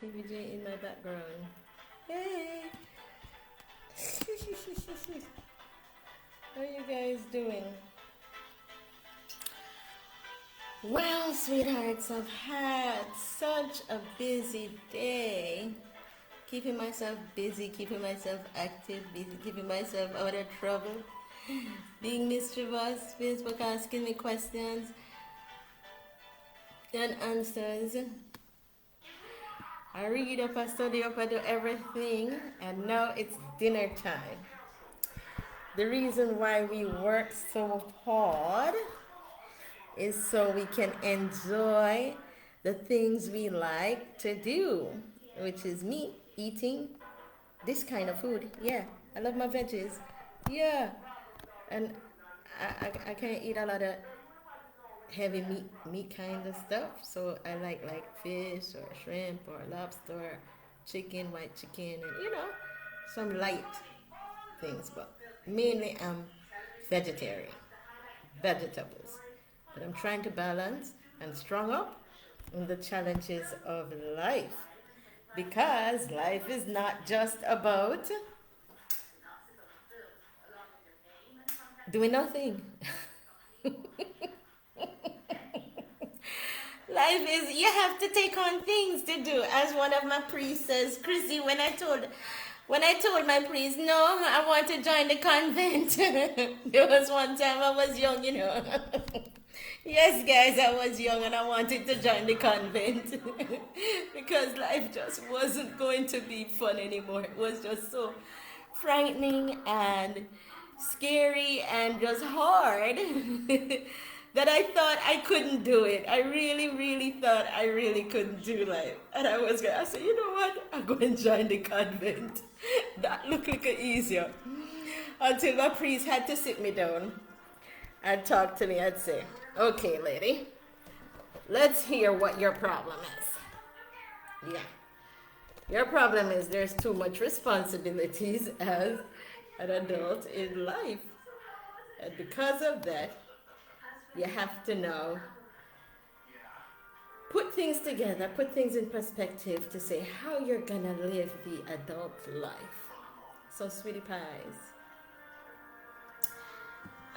PVJ in my background. Hey! How are you guys doing? Well, sweethearts, I've had such a busy day. Keeping myself busy, keeping myself active, busy, keeping myself out of trouble. Being mischievous, Facebook asking me questions and answers. I read up, I study up, I do everything, and now it's dinner time. The reason why we work so hard is so we can enjoy the things we like to do, which is me eating this kind of food. Yeah, I love my veggies. Yeah, and I can't eat a lot of heavy meat kind of stuff. So I like fish or shrimp or lobster, chicken, white chicken, and some light things. But mainly I'm vegetarian, vegetables. But I'm trying to balance and strong up in the challenges of life, because life is not just about doing nothing. Life is, you have to take on things to do. As one of my priests says, Chrissy, when I told my priest, no, I want to join the convent. There was one time I was young, Yes, guys, I was young and I wanted to join the convent because life just wasn't going to be fun anymore. It was just so frightening and scary and just hard that I thought I couldn't do it. I really, really thought I really couldn't do life. And I said, you know what? I'm going to join the convent. That looked like easier. Until my priest had to sit me down and talk to me and say, okay, lady, let's hear what your problem is. Yeah. Your problem is there's too much responsibilities as an adult in life. And because of that, you have to now put things together, put things in perspective to say how you're gonna live the adult life. So, sweetie pies,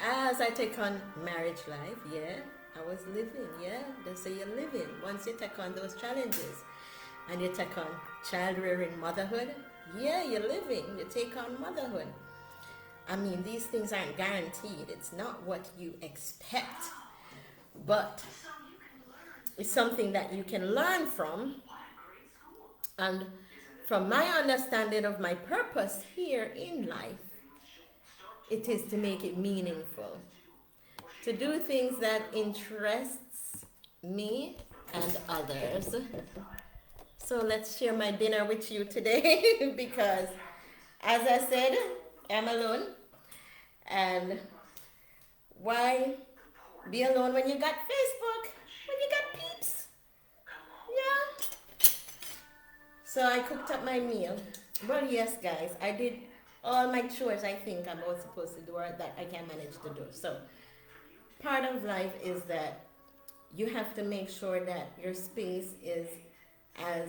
as I take on marriage life, yeah, I was living, yeah, they say you're living. Once you take on those challenges and you take on child rearing, motherhood, yeah, you're living, you take on motherhood. I mean, these things aren't guaranteed. It's not what you expect, but it's something that you can learn from. And from my understanding of my purpose here in life, it is to make it meaningful, to do things that interests me and others. So let's share my dinner with you today because, as I said, I'm alone. And why be alone when you got Facebook, when you got peeps? Yeah. So I cooked up my meal. Well, yes, guys, I did all my chores I think I'm all supposed to do or that I can manage to do. So part of life is that you have to make sure that your space is as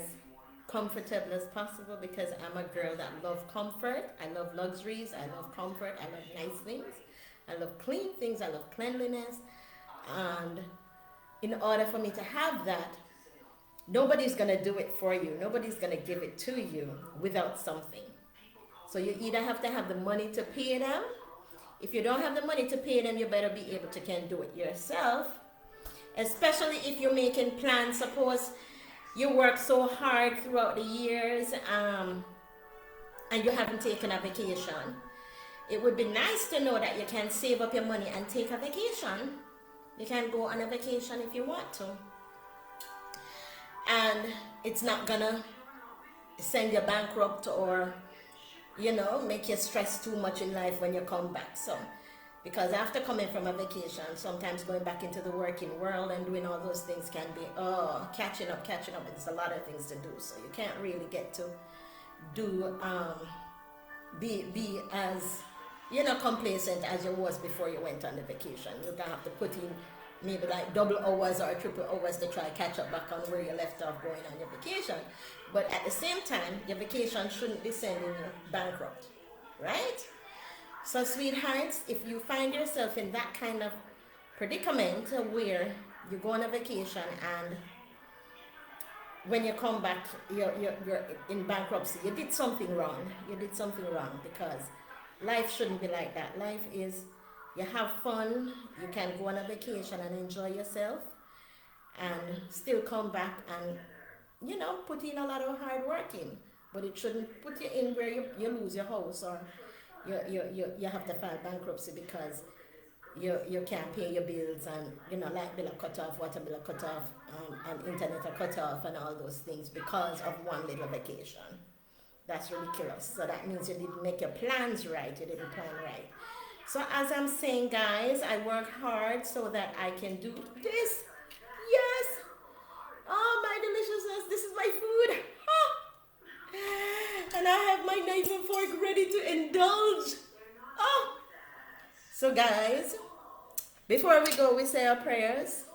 comfortable as possible, because I'm a girl that loves comfort. I love luxuries. I love comfort. I love nice things. I love clean things. I love cleanliness. And in order for me to have that, nobody's going to do it for you. Nobody's going to give it to you without something. So you either have to have the money to pay them. If you don't have the money to pay them, you better be able to can do it yourself. Especially if you're making plans. Suppose you work so hard throughout the years and you haven't taken a vacation. It would be nice to know that you can save up your money and take a vacation. You can go on a vacation if you want to. And it's not gonna send you bankrupt or, make you stress too much in life when you come back. So, because after coming from a vacation, sometimes going back into the working world and doing all those things can be, catching up. There's a lot of things to do. So you can't really get to do, be as, complacent as you was before you went on the vacation. You're going to have to put in maybe like double hours or triple hours to try catch up back on where you left off going on your vacation. But at the same time, your vacation shouldn't be sending you bankrupt, right? So, sweethearts, if you find yourself in that kind of predicament where you go on a vacation and when you come back, you're in bankruptcy, you did something wrong. You did something wrong because life shouldn't be like that. Life is, you have fun, you can go on a vacation and enjoy yourself and still come back and, put in a lot of hard work in. But it shouldn't put you in where you lose your house or you have to file bankruptcy because you can't pay your bills and light bill are cut off, water bill are cut off, and internet are cut off and all those things because of one little vacation. That's ridiculous. So that means you didn't make your plans right. You didn't plan right. So as I'm saying, guys, I work hard so that I can do this. Yes. Oh, my deliciousness. This is my food. Ah. And I have my knife and fork ready to indulge. Oh. So guys, before we go, we say our prayers.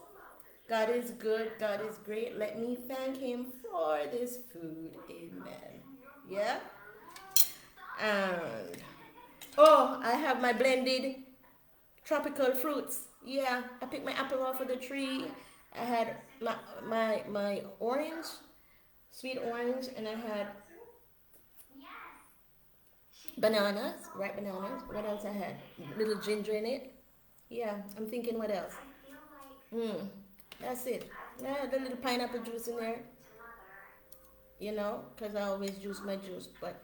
God is good. God is great. Let me thank him for this food. Amen. Yeah. And I have my blended tropical fruits. Yeah, I picked my apple off of the tree. I had my orange, sweet orange, and I had bananas, ripe bananas. What else I had? Little ginger in it. Yeah, I'm thinking what else? That's it. Yeah, the little pineapple juice in there. Because I always juice my juice. But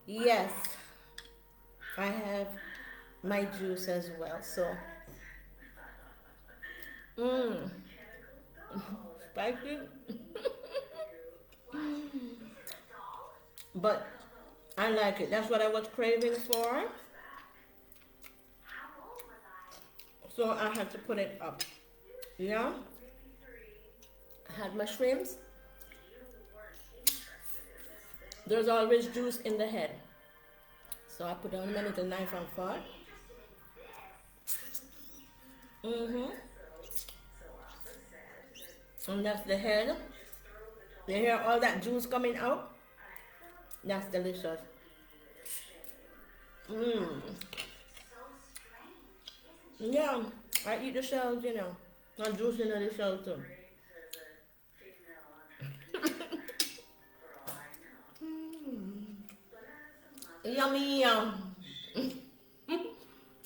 yes, I have my juice as well. So, spicy. But I like it. That's what I was craving for. So I had to put it up. Yeah. I had my shrimps. There's always juice in the head. So I put on my little knife and fork. And that's the head. You hear all that juice coming out? That's delicious. Yeah, I eat the shells, Not juice in the shell too. Yummy, yum.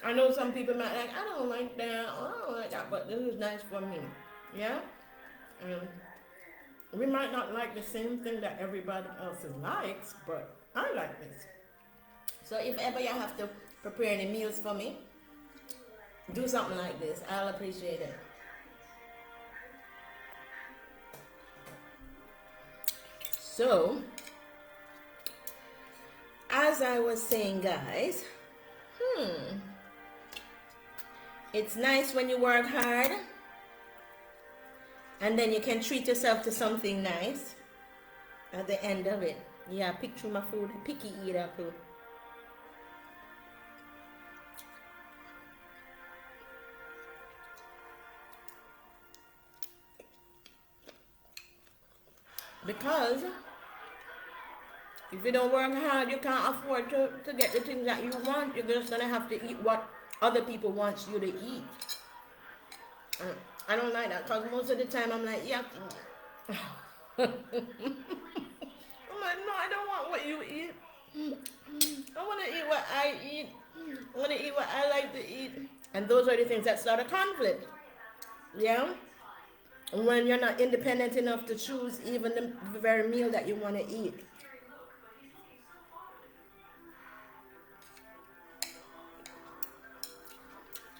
I know some people might like, I don't like that, but this is nice for me. Yeah? We might not like the same thing that everybody else likes, but I like this. So if ever you have to prepare any meals for me, do something like this. I'll appreciate it. So, as I was saying, guys, it's nice when you work hard and then you can treat yourself to something nice at the end of it. Yeah, picture my food, picky eater food. Because if you don't work hard, you can't afford to get the things that you want. You're just going to have to eat what other people want you to eat. I don't like that because most of the time I'm like, yeah. I'm like, no, I don't want what you eat. I want to eat what I eat. I want to eat what I like to eat. And those are the things that start a conflict. Yeah? When you're not independent enough to choose even the very meal that you want to eat.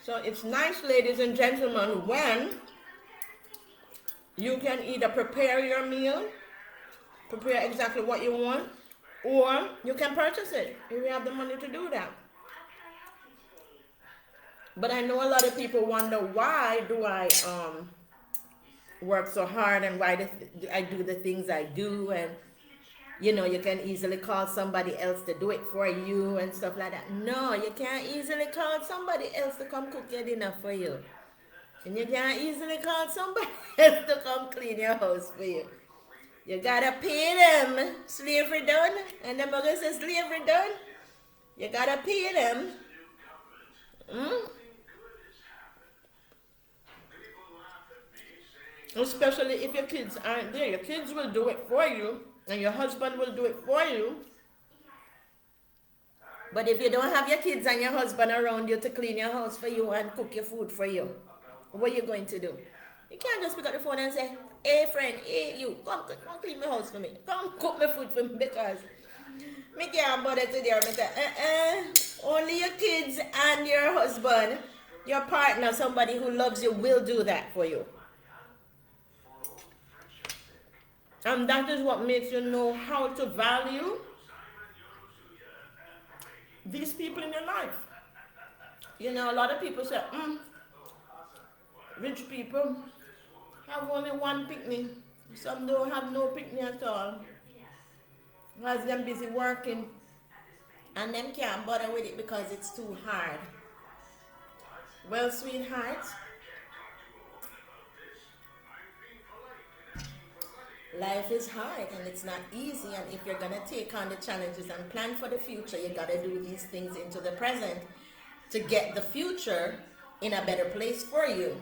So it's nice, ladies and gentlemen, when you can either prepare your meal, prepare exactly what you want, or you can purchase it if you have the money to do that. But I know a lot of people wonder, why do I work so hard and why I do the things I do, and you can easily call somebody else to do it for you and stuff like that. No, you can't easily call somebody else to come cook your dinner for you. And you can't easily call somebody else to come clean your house for you. You gotta pay them. Slavery done. And the mother says slavery done. You gotta pay them. Especially if your kids aren't there. Your kids will do it for you, and your husband will do it for you. But if you don't have your kids and your husband around you to clean your house for you and cook your food for you, what are you going to do? You can't just pick up the phone and say, hey friend, hey you, come clean my house for me. Come cook my food for me because me can't bother today. Or me say, only your kids and your husband, your partner, somebody who loves you will do that for you. And that is what makes you know how to value these people in your life. You know, a lot of people say, rich people have only one picnic. Some don't have no picnic at all. Because them busy working. And them can't bother with it because it's too hard. Well, sweethearts, life is hard and it's not easy, and if you're going to take on the challenges and plan for the future, you got to do these things into the present to get the future in a better place for you.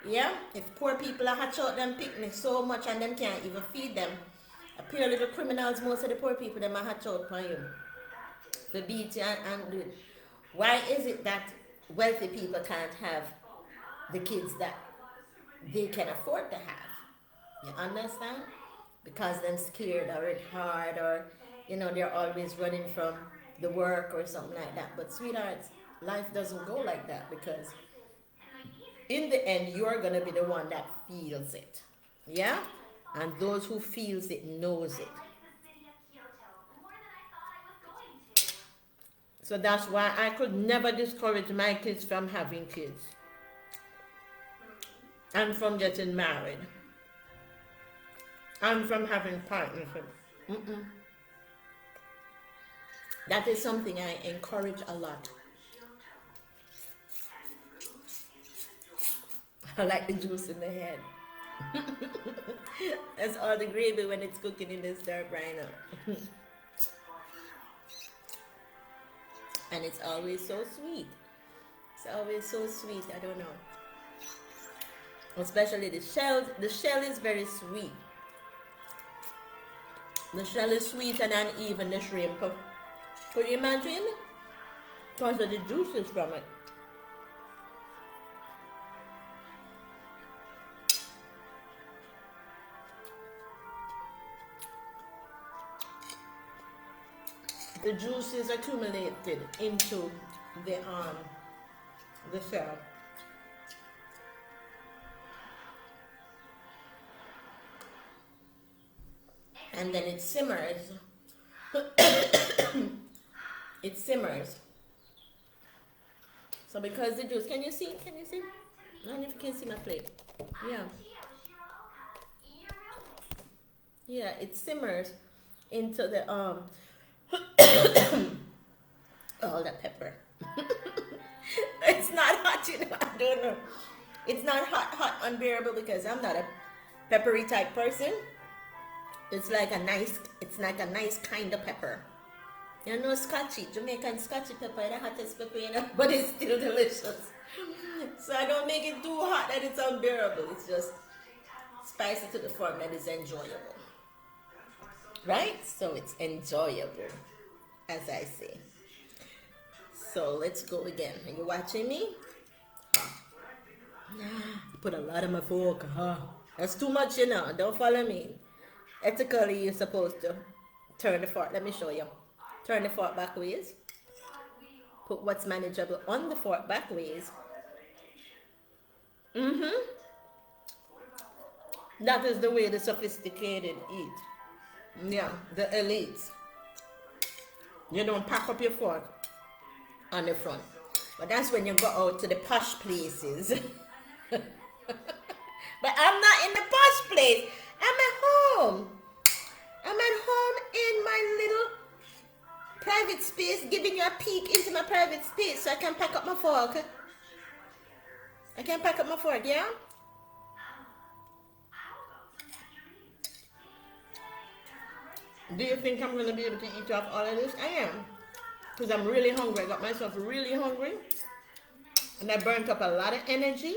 Yeah? If poor people are hatch out them picnics so much and them can't even feed them, appear little criminals, most of the poor people, them are hatch out for you. For beat you and do it. Why is it that wealthy people can't have the kids that they can afford to have? You understand? Because they're scared or it's hard, or you know, they're always running from the work or something like that. But sweethearts, life doesn't go like that, because in the end you're gonna be the one that feels it. Yeah? And those who feels it knows it. So that's why I could never discourage my kids from having kids and from getting married and from having partnership. That is something I encourage a lot. I like the juice in the head. That's all the gravy when it's cooking in the stir fry now. And it's always so sweet. It's always so sweet. I don't know. Especially the shell. The shell is very sweet. The shell is sweeter than even the shrimp. Could you imagine? Because of the juices from it. The juices accumulated into the shell. And then it simmers. It simmers. So because the juice, can you see? Can you see? I don't know if you can see my plate. Yeah. Yeah, it simmers into the all that pepper. It's not hot, you know. I don't know. It's not hot, unbearable, because I'm not a peppery type person. It's like a nice kind of pepper. You know, scotchy, Jamaican scotchy pepper, the hottest pepper, you know, but it's still delicious. So I don't make it too hot that it's unbearable. It's just spicy to the form that is enjoyable. Right? So it's enjoyable, as I say. So let's go again. Are you watching me? Put a lot on my fork. That's too much, you know. Don't follow me. Ethically, you're supposed to turn the fork. Let me show you. Turn the fork back ways. Put what's manageable on the fork back ways. That is the way the sophisticated eat. Yeah, the elites. You don't pack up your fork on the front. But that's when you go out to the posh places. But I'm not in the posh place. I'm at home. I'm at home in my little private space, giving you a peek into my private space so I can pack up my fork. I can pack up my fork, yeah? Do you think I'm going to be able to eat off all of this? I am. Because I'm really hungry. I got myself really hungry. And I burnt up a lot of energy.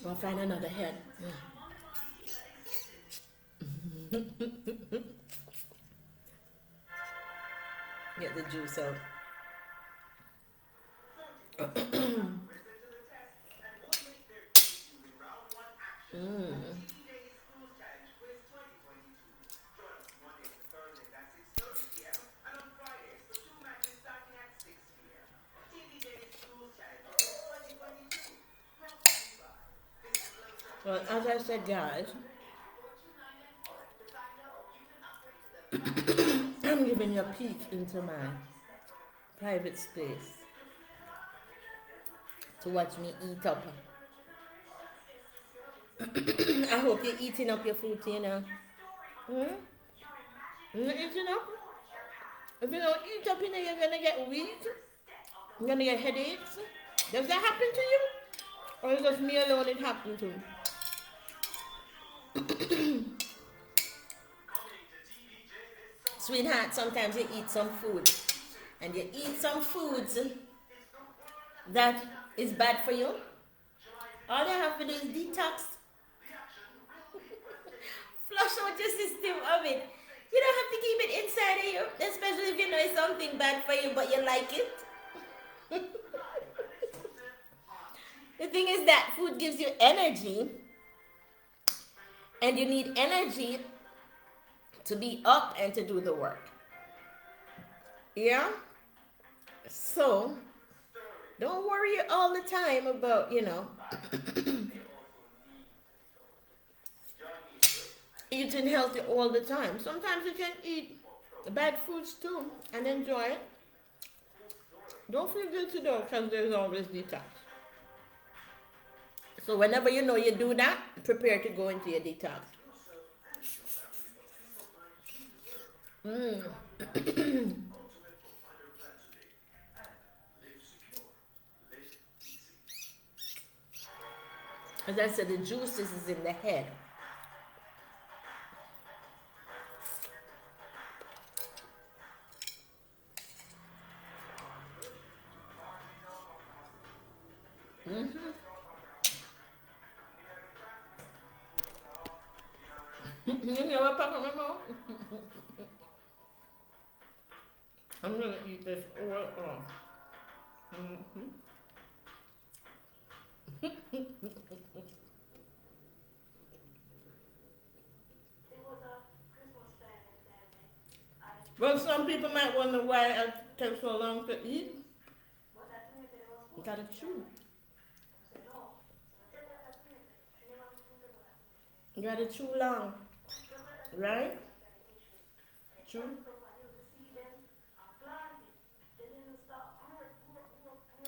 I'll find another head. Yeah. Get the juice out. Well, as I said, guys, I'm giving you a peek into my private space to watch me eat up. I hope you're eating up your food, you know. Hmm? You're eating up? If you don't eat up, you know, you're gonna get weak. You're gonna get headaches. Does that happen to you? Or is it just me alone it happened to? Sweetheart, sometimes you eat some food. And you eat some foods that is bad for you. All you have to do is detox. Flush out your system of it. You don't have to keep it inside of you, especially if you know it's something bad for you, but you like it. The thing is that food gives you energy, and you need energy to be up and to do the work. Yeah? So, don't worry all the time about, you know, eating healthy all the time. Sometimes you can eat bad foods too and enjoy it. Don't feel guilty though, because there's always detox. So whenever you know you do that, prepare to go into your detox. As I said, the juices is in the head. You know what, Papa Mama? I'm gonna eat this oil off. Well, some people might wonder why it takes so long to eat. You gotta chew. You gotta chew long, right? Chew.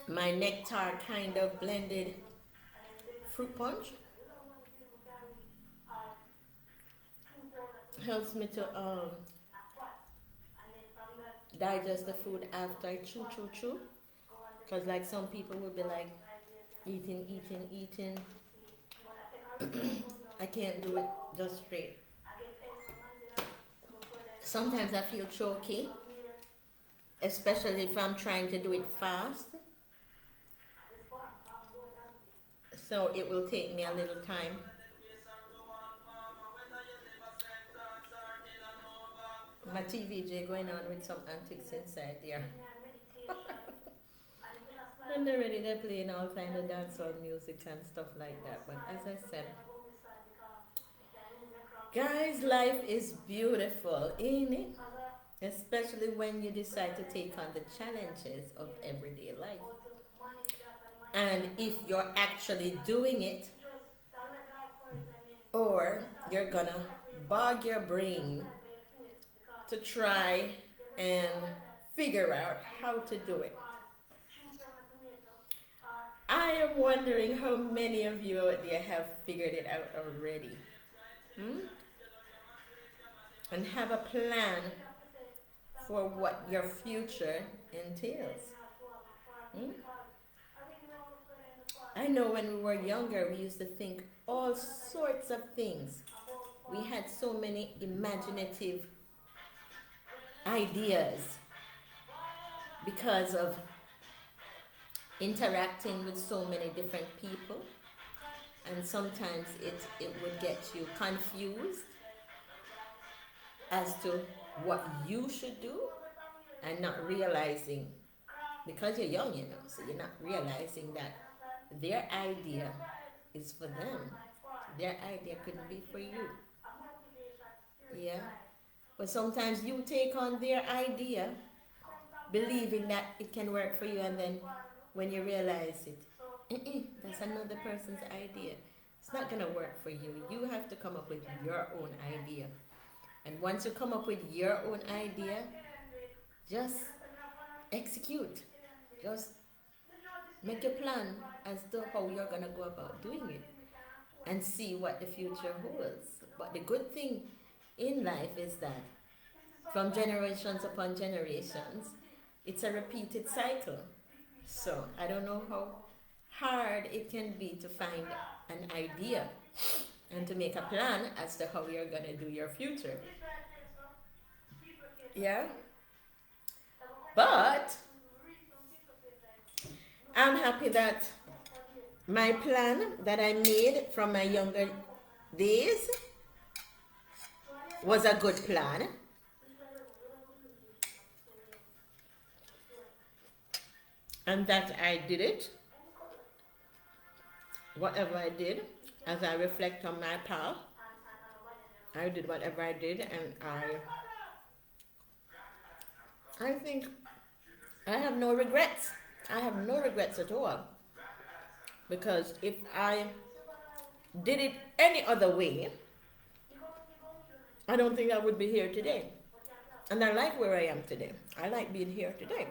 My nectar kind of blended fruit punch helps me to digest the food after I chew. Because like some people will be like eating. I can't do it just straight. Sometimes I feel choky, especially if I'm trying to do it fast. So it will take me a little time. My TVJ going on with some antics inside there. And they're playing all kind of dancehall music and stuff like that. But as I said, guys, life is beautiful, ain't it? Especially when you decide to take on the challenges of everyday life. And if you're actually doing it, or you're gonna bog your brain to try and figure out how to do it. I am wondering how many of you out there have figured it out already. And have a plan for what your future entails. I know when we were younger, we used to think all sorts of things. We had so many imaginative ideas because of interacting with so many different people, and sometimes it would get you confused as to what you should do, and not realizing, because you're young, so you're not realizing that their idea is for them. Their idea couldn't be for you. Yeah. But sometimes you take on their idea, believing that it can work for you, and then when you realize it, that's another person's idea. It's not going to work for you. You have to come up with your own idea. And once you come up with your own idea, just execute. Just make a plan as to how you're going to go about doing it, and see what the future holds. But the good thing in life is that from generations upon generations, it's a repeated cycle. So I don't know how hard it can be to find an idea and to make a plan as to how you're going to do your future. Yeah? But I'm happy that my plan that I made from my younger days was a good plan. And that I did it. Whatever I did, as I reflect on my path, I did whatever I did, and I think I have no regrets. I have no regrets at all. Because if I did it any other way, I don't think I would be here today. And I like where I am today. I like being here today.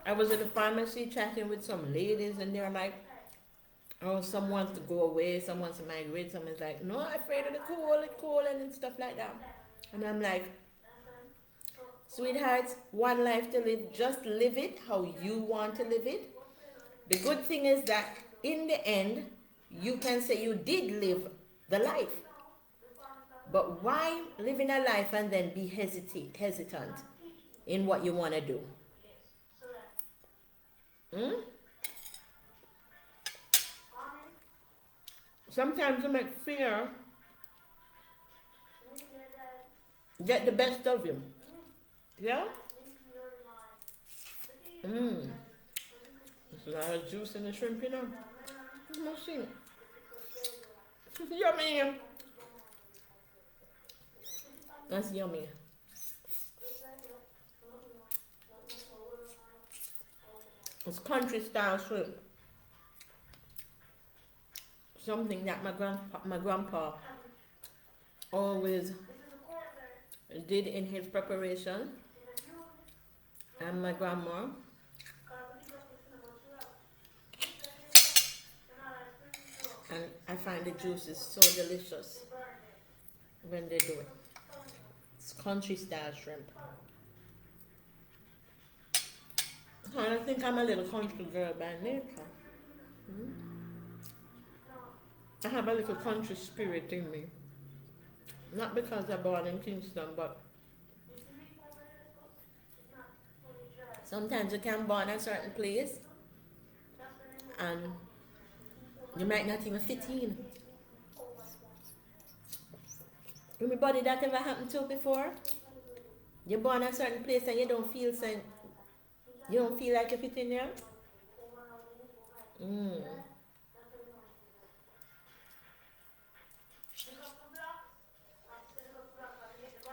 I was in the pharmacy chatting with some ladies, and they're like, oh, some wants to go away, some wants to migrate, someone's like, no, I'm afraid of the cold and stuff like that. And I'm like, sweethearts, one life to live, just live it how you want to live it. The good thing is that in the end, you can say you did live the life. But why living a life and then be hesitant in what you want to do? Sometimes you make fear get the best of you. Yeah? There's a lot of juice in the shrimp, you know. See. Yummy. That's yummy. It's country style shrimp. Something that my grandpa always did in his preparation, and my grandma. And I find the juice is so delicious when they do it. It's country style shrimp. I think I'm a little country girl by nature. I have a little country spirit in me. Not because I'm born in Kingston, but sometimes you can born a certain place and you might not even fit in. Anybody that ever happened to before? You're born a certain place and you don't feel like you fit in there?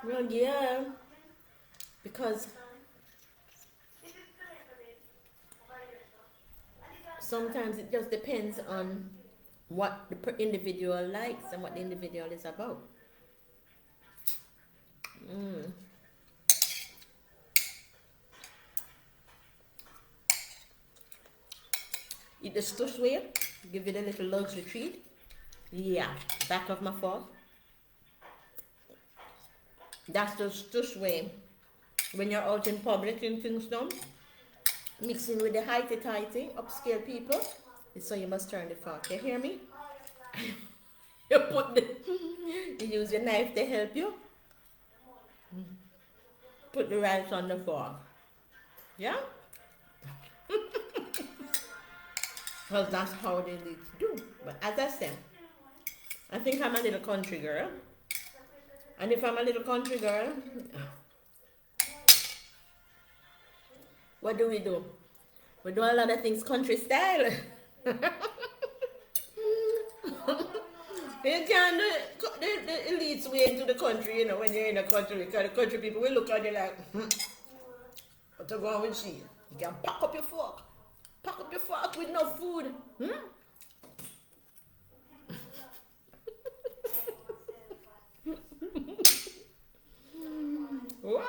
Well, yeah, because sometimes it just depends on what the individual likes and what the individual is about. Eat the stush way, give it a little luxury treat. Yeah, back of my fork. That's the stush way. When you're out in public in Kingston, mixing with the highty-tighty, upscale people, So you must turn the fork. You hear me? You put the, you use your knife to help you. Put the rice on the fork. Yeah? Because that's how they need to do. But as I said, I think I'm a little country girl. And if I'm a little country girl, what do? We do a lot of things country style. You can't do the elites way into the country, you know, when you're in the country, because the country people will look at you like, what you going with she? You can pack up your fork. Pack up your fork with no food. Well,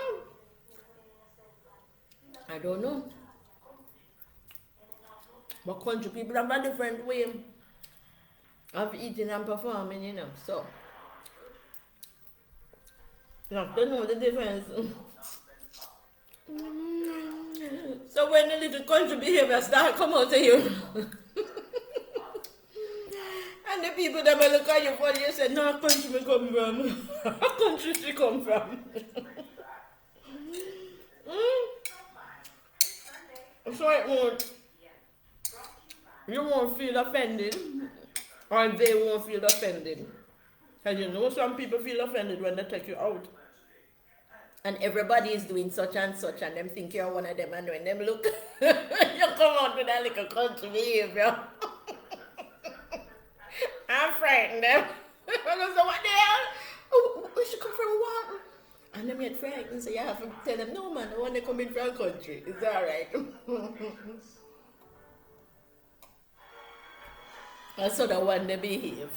I don't know. But country people have a different way of eating and performing, you know. So, you have to know the difference. So when the little country behavior start come out of you, and the people that will look at you funny, you say, no, country me come from. Country she come from. So you won't feel offended, or they won't feel offended. Because you know some people feel offended when they take you out. And everybody is doing such and such, and them think you're one of them, and when them look, you come out with that little country behavior. I'm frightened them. I go, so what the hell? Oh, where she come from? What? And them get frightened, so you have to tell them, no man, I want to come in from country. It's alright. That's how the one they behave.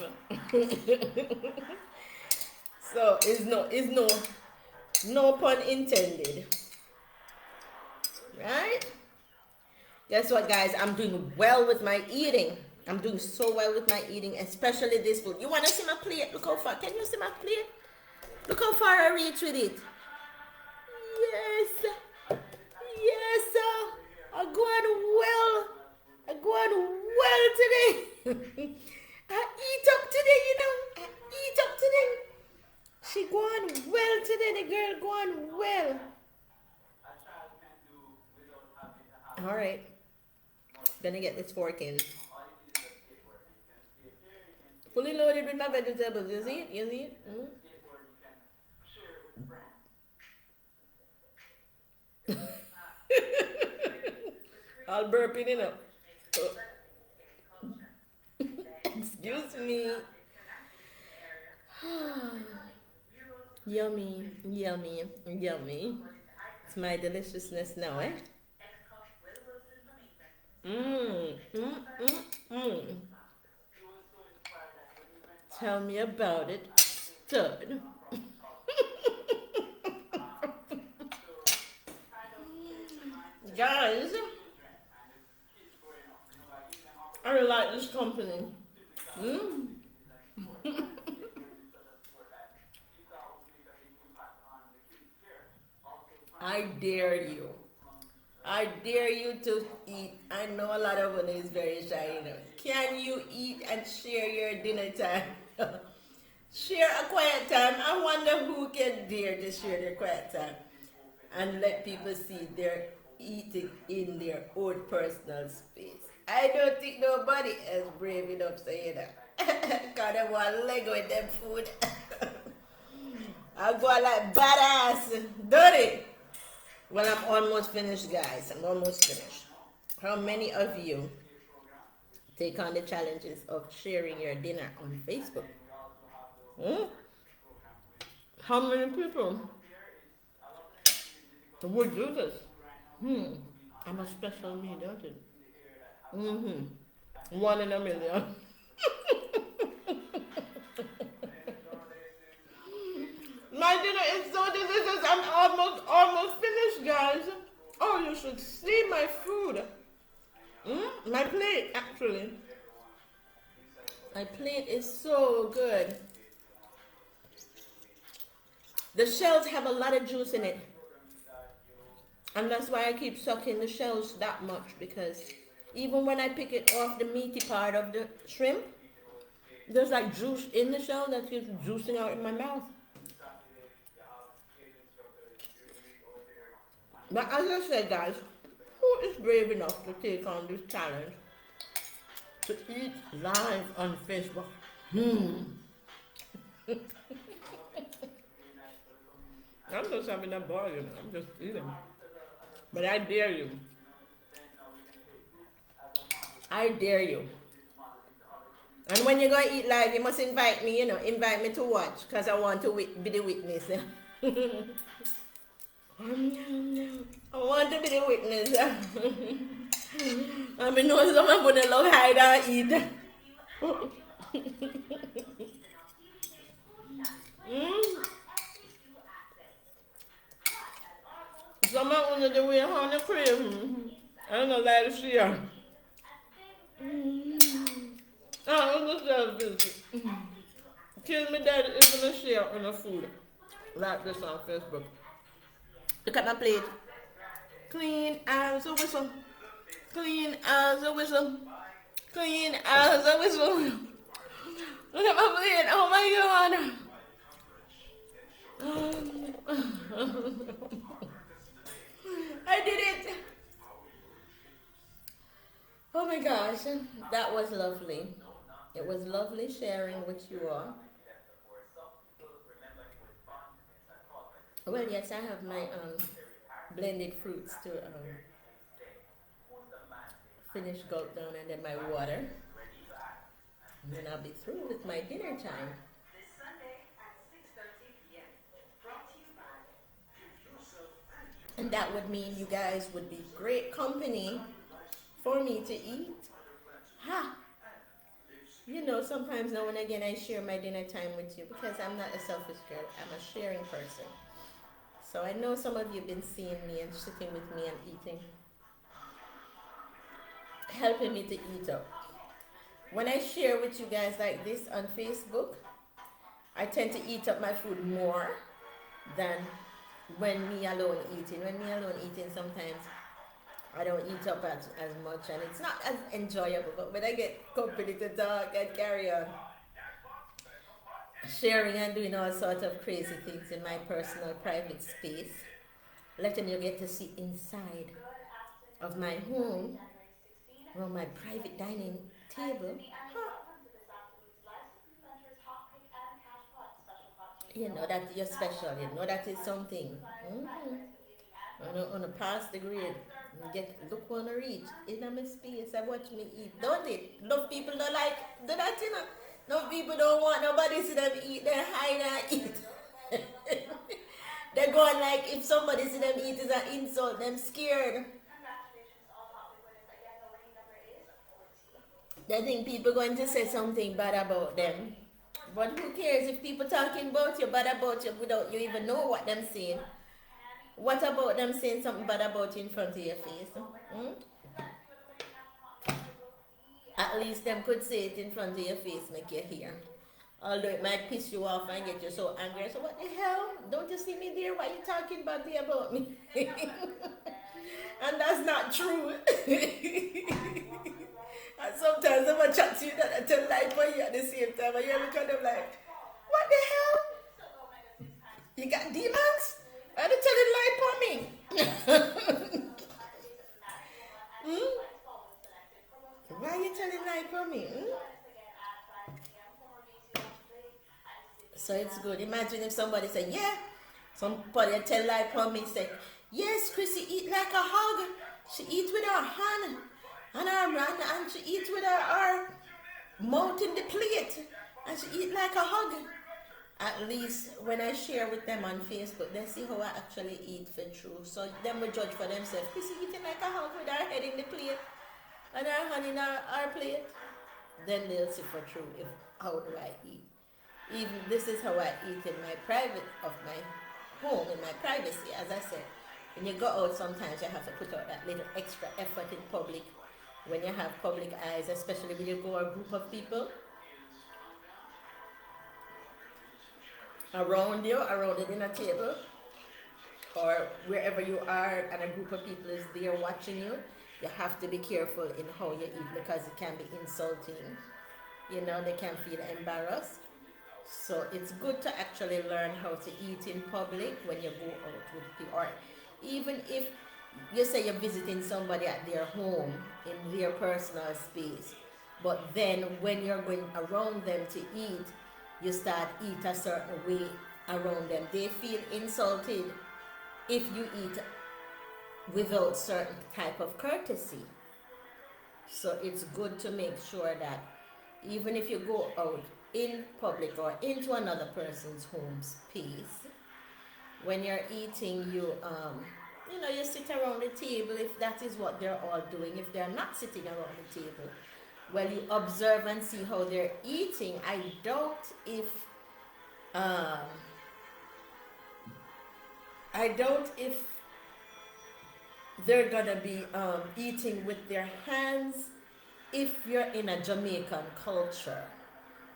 So it's no pun intended. Right? Guess what, guys? I'm doing well with my eating. I'm doing so well with my eating, especially this food. You want to see my plate? Look how far. Can you see my plate? Look how far I reach with it. Yes. Yes, sir. I'm going well. I'm going well today. I eat up today, you know. I eat up today. She going well today. The girl going well. All right. Gonna get this fork in. Fully loaded with my vegetables. You see it? You see it? All burping it up. Excuse me. Yummy, yummy, yummy. It's my deliciousness now, eh? Tell me about it, stud. Guys, I really like this company. I dare you. I dare you to eat. I know a lot of women is very shy, you know. Can you eat and share your dinner time? Share a quiet time. I wonder who can dare to share their quiet time and let people see they're eating in their own personal space. I don't think nobody is brave enough to say that. Because they want leg with them food. I go like badass. Don't it? Well, I'm almost finished, guys. I'm almost finished. How many of you take on the challenges of sharing your dinner on Facebook? How many people would do this? I'm a special me, don't it? 1 in a million. My dinner is so delicious. I'm almost finished, guys. Oh, you should see my food. My plate, actually. My plate is so good. The shells have a lot of juice in it. And that's why I keep sucking the shells that much, because Even when I pick it off the meaty part of the shrimp, there's like juice in the shell that keeps juicing out in my mouth. But as I said, guys, who is brave enough to take on this challenge to eat live on Facebook? I'm just having a ball, you know. I'm just eating. But I dare you. I dare you. And when you go eat live, you must invite me, you know, invite me to watch because I want to be the witness. I want to be the witness. I mean, know someone gonna love hide and eat. Mm. Someone gonna do it on the cream. I don't know that is here. I understand this. Kill me dad is gonna share on the food like this on Facebook. Look at my plate. Clean as a whistle. Clean as a whistle. Clean as a whistle. Look at my plate. Oh my god. I did it. Oh my gosh. That was lovely. It was lovely sharing with you all. Well, yes, I have my blended fruits to finish gulp down and then my water. And then I'll be through with my dinner time. And that would mean you guys would be great company for me to eat. Ha! You know, sometimes now and again I share my dinner time with you because I'm not a selfish girl. I'm a sharing person. So I know some of you have been seeing me and sitting with me and eating, helping me to eat up. When I share with you guys like this on Facebook, I tend to eat up my food more than when me alone eating. When me alone eating, sometimes I don't eat up as much and it's not as enjoyable. But when I get company to talk and carry on, sharing and doing all sorts of crazy things in my personal private space, letting you get to see inside of my home or my private dining table. You know that you're special. You know that is something. On a pass the grade. Get look on a reach. In my space, I watch me eat. Don't it? Love people don't like do that, you know. No people don't want nobody to see them eat. They hide and eat. They're going like if somebody see them eat is an insult. Them scared. They think people going to say something bad about them. But who cares if people talking about you, bad about you, without you even know what them saying? What about them saying something bad about you in front of your face? Hmm? At least them could say it in front of your face, make you hear. Although it might piss you off and get you so angry. So what the hell? Don't you see me there? Why you talking badly about me? And that's not true. And sometimes I'm gonna chat to you that I tell lie for you at the same time. And you're looking at them like, what the hell? You got demons? Are they telling lie for me? Hmm? Why are you telling lie for me? Hmm? So it's good. Imagine if somebody said, yeah, somebody tell lie for me, say, yes, Chrissy eat like a hog. She eat with her hand and she eat with her mouth in the plate. And she eat like a hog. At least when I share with them on Facebook, they see how I actually eat for true. So them will judge for themselves. Chrissy eating like a hog with her head in the plate and her hand in her plate. Then they'll see for true if how do I eat. Even this is how I eat in my private of my home, in my privacy, as I said. When you go out sometimes you have to put out that little extra effort in public. When you have public eyes, especially when you go a group of people around you, around the dinner table, or wherever you are and a group of people is there watching you, You have to be careful in how you eat because it can be insulting. You know, they can feel embarrassed. So it's good to actually learn how to eat in public when you go out with people. Or even if you say you're visiting somebody at their home in their personal space, but then when you're going around them to eat, you start eat a certain way around them. They feel insulted if you eat without certain type of courtesy. So it's good to make sure that even if you go out in public or into another person's home space, when you're eating, you sit around the table if that is what they're all doing. If they're not sitting around the table, well, you observe and see how they're eating. Um, I doubt if they're gonna be eating with their hands if you're in a Jamaican culture.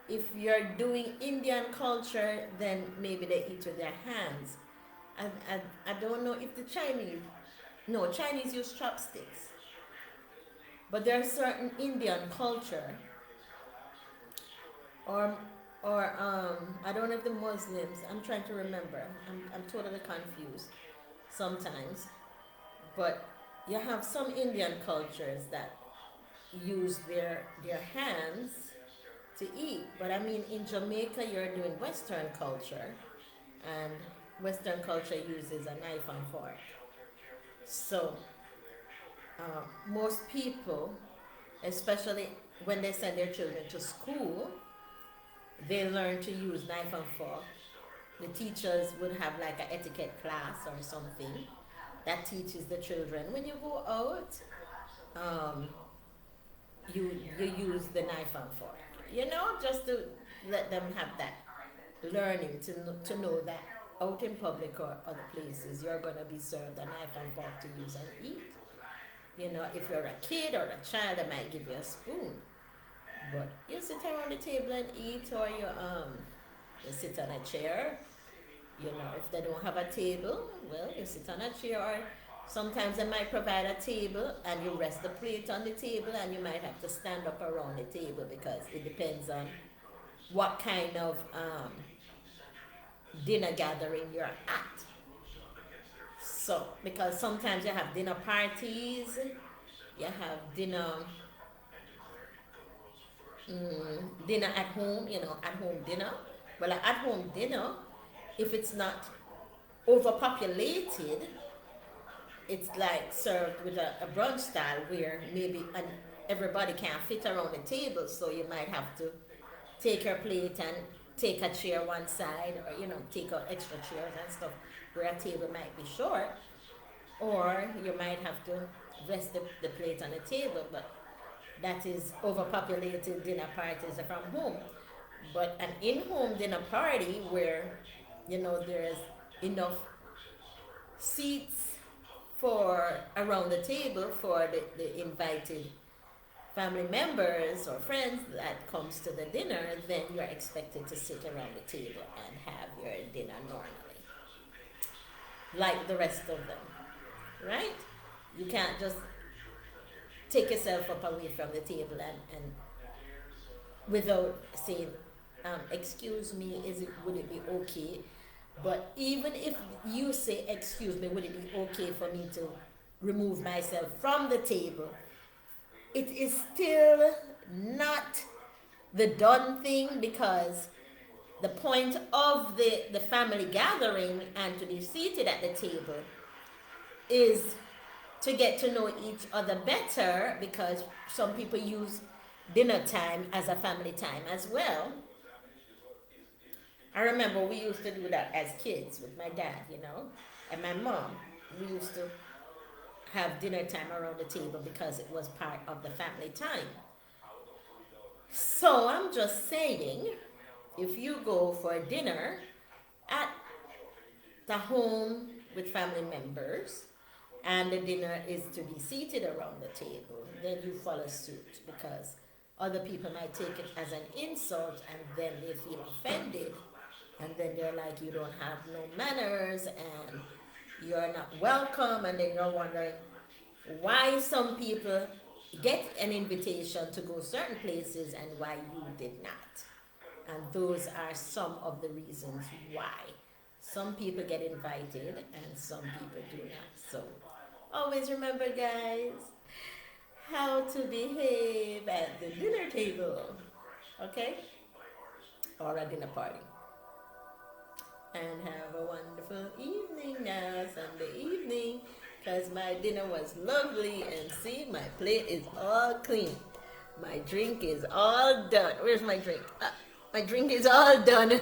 If you're doing Indian culture, then maybe they eat with their hands. And I don't know if the Chinese, no, Chinese use chopsticks. But there are certain Indian culture, or I don't know if the Muslims, I'm trying to remember, I'm totally confused sometimes. But you have some Indian cultures that use their hands to eat. But I mean, in Jamaica, you're doing Western culture, and Western culture uses a knife and fork. So most people, especially when they send their children to school, they learn to use knife and fork. The teachers would have like an etiquette class or something that teaches the children when you go out, um, you use the knife and fork. Just to let them have that learning to know that out in public or other places you're going to be served a knife and fork to use and eat. If you're a kid or a child, they might give you a spoon. But you sit around the table and eat, or you sit on a chair. If they don't have a table, well, you sit on a chair, or sometimes they might provide a table and you rest the plate on the table, and you might have to stand up around the table because it depends on what kind of dinner gathering you're at. So, because sometimes you have dinner parties, you have dinner at home, at home dinner. Well, at home dinner, if it's not overpopulated, it's like served with a brunch style where maybe everybody can't fit around the table, so you might have to take your plate and take a chair one side, or take out extra chairs and stuff where a table might be short, or you might have to rest the plate on the table. But that is overpopulated dinner parties are from home. But an in-home dinner party where there's enough seats for around the table for the invited family members or friends that comes to the dinner, then you're expected to sit around the table and have your dinner normally, like the rest of them, right? You can't just take yourself up away from the table and without saying, excuse me, would it be okay? But even if you say, excuse me, would it be okay for me to remove myself from the table, it is still not the done thing, because the point of the family gathering and to be seated at the table is to get to know each other better, because some people use dinner time as a family time as well. I remember we used to do that as kids with my dad, and my mom. We used to have dinner time around the table because it was part of the family time. So I'm just saying, if you go for dinner at the home with family members and the dinner is to be seated around the table, then you follow suit, because other people might take it as an insult and then they feel offended, and then they're like, you don't have no manners and you're not welcome, and then you're wondering why some people get an invitation to go certain places and why you did not. And those are some of the reasons why. Some people get invited and some people do not. So always remember, guys, how to behave at the dinner table, okay? Or a dinner party. And have a wonderful evening now, Sunday evening, because my dinner was lovely. And see, my plate is all clean. My drink is all done. Where's my drink? My drink is all done.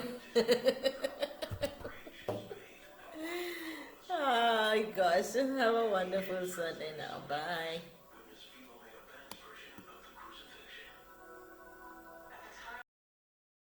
Oh gosh, have a wonderful Sunday now. Bye.